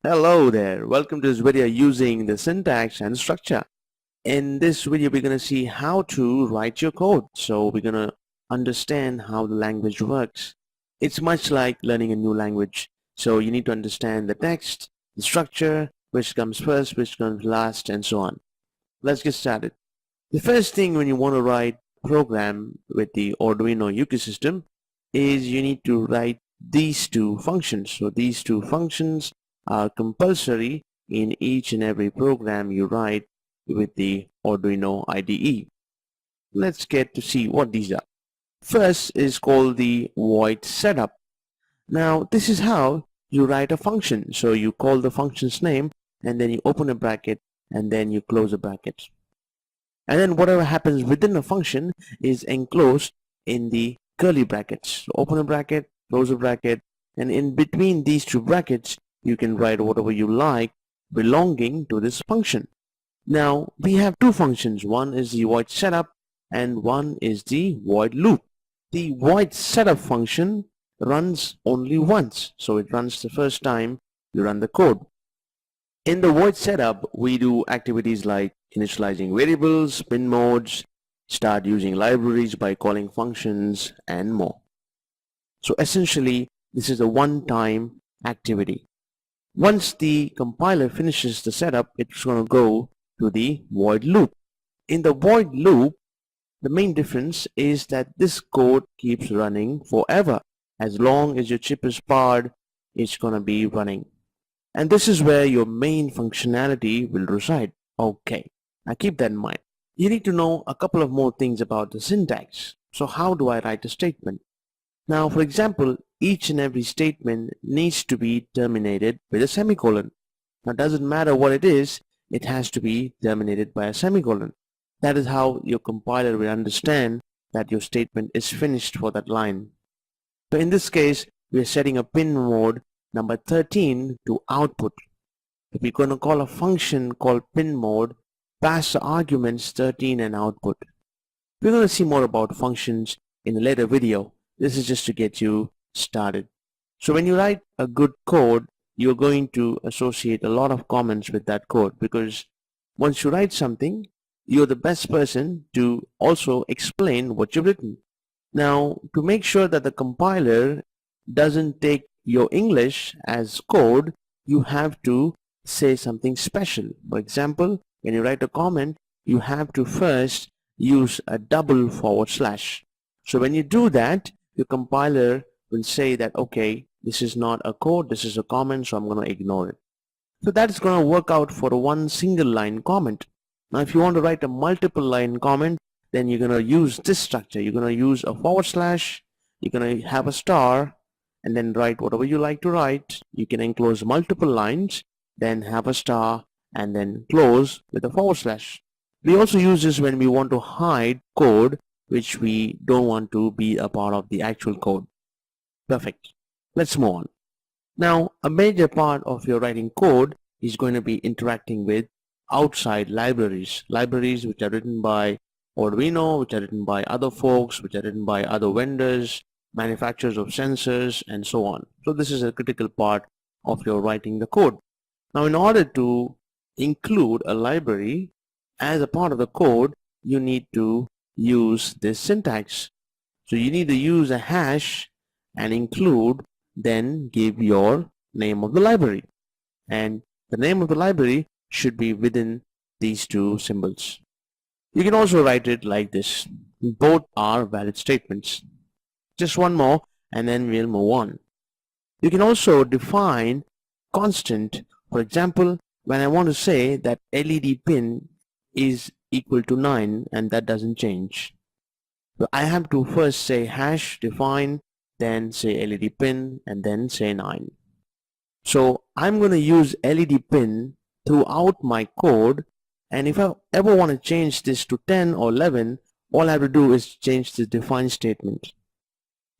Hello there, welcome to this video using the syntax and structure. In this video we're going to see how to write your code. So we're going to understand how the language works. It's much like learning a new language. So you need to understand the text, the structure, which comes first, which comes last, and so on. Let's get started. The first thing when you want to write a program with the Arduino ecosystem is you need to write these two functions. So these two functions are compulsory in each and every program you write with the Arduino IDE. Let's get to see what these are. First is called the void setup. Now this is how you write a function. So you call the function's name and then you open a bracket and then you close a bracket. And then whatever happens within a function is enclosed in the curly brackets. So open a bracket, close a bracket, and in between these two brackets you can write whatever you like belonging to this function. Now we have two functions. One is the void setup and one is the void loop. The void setup function runs only once, so it runs the first time you run the code. In the void setup we do activities like initializing variables, pin modes, start using libraries by calling functions, and more. So essentially this is a one-time activity. Once the compiler finishes the setup, it's going to go to the void loop. In the void loop, the main difference is that this code keeps running forever. As long as your chip is powered, it's going to be running. And this is where your main functionality will reside. Okay, now keep that in mind. You need to know a couple of more things about the syntax. So how do I write a statement? Now, for example, each and every statement needs to be terminated with a semicolon. Now, it doesn't matter what it is, it has to be terminated by a semicolon. That is how your compiler will understand that your statement is finished for that line. So in this case, we are setting a pin mode number 13 to output. If we're going to call a function called pin mode, pass the arguments 13 and output. We're going to see more about functions in a later video. This is just to get you started. So when you write a good code, you're going to associate a lot of comments with that code, because once you write something, you're the best person to also explain what you've written. Now, to make sure that the compiler doesn't take your English as code, you have to say something special. For example, when you write a comment, you have to first use a double /. So when you do that, your compiler will say that, okay, this is not a code, this is a comment, so I'm going to ignore it. So that's going to work out for a one single line comment. Now if you want to write a multiple line comment, then you're going to use this structure. You're going to use a /, you're going to have a star, and then write whatever you like to write. You can enclose multiple lines, then have a star, and then close with a /. We also use this when we want to hide code which we don't want to be a part of the actual code. Perfect. Let's move on. Now, a major part of your writing code is going to be interacting with outside libraries. Libraries which are written by Arduino, which are written by other folks, which are written by other vendors, manufacturers of sensors, and so on. So this is a critical part of your writing the code. Now, in order to include a library as a part of the code, you need to use this syntax. So you need to use a hash and include, then give your name of the library, and the name of the library should be within these two symbols. You can also write it like this. Both are valid statements. Just one more and then we'll move on. You can also define constant. For example, when I want to say that LED pin is equal to 9 and that doesn't change, so I have to first say hash define, then say LED pin, and then say 9. So I'm going to use LED pin throughout my code, and if I ever want to change this to 10 or 11, all I have to do is change the define statement.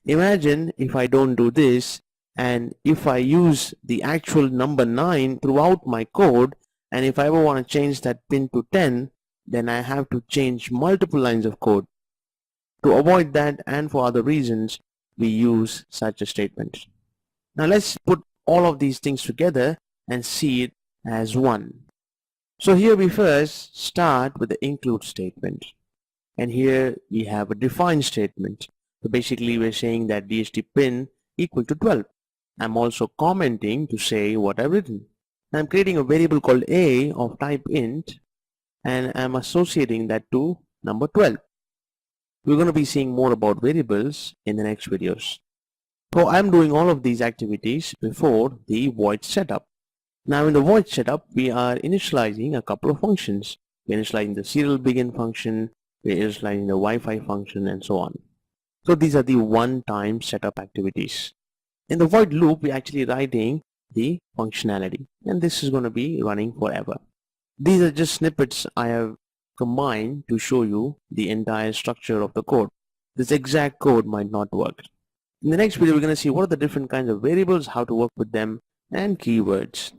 Imagine if I don't do this, and if I use the actual number 9 throughout my code, and if I ever want to change that pin to 10, then I have to change multiple lines of code. To avoid that and for other reasons, we use such a statement. Now let's put all of these things together and see it as 1. So here we first start with the include statement, and here we have a define statement. So basically we're saying that DHT pin equal to 12. I'm also commenting to say what I've written. I'm creating a variable called a of type int, and I'm associating that to number 12. We're going to be seeing more about variables in the next videos. So I'm doing all of these activities before the void setup. Now in the void setup, we are initializing a couple of functions. We're initializing the serial begin function, we're initializing the Wi-Fi function, and so on. So these are the one-time setup activities. In the void loop, we're actually writing the functionality, and this is going to be running forever. These are just snippets I have combined to show you the entire structure of the code. This exact code might not work. In the next video, we're going to see what are the different kinds of variables, how to work with them, and keywords.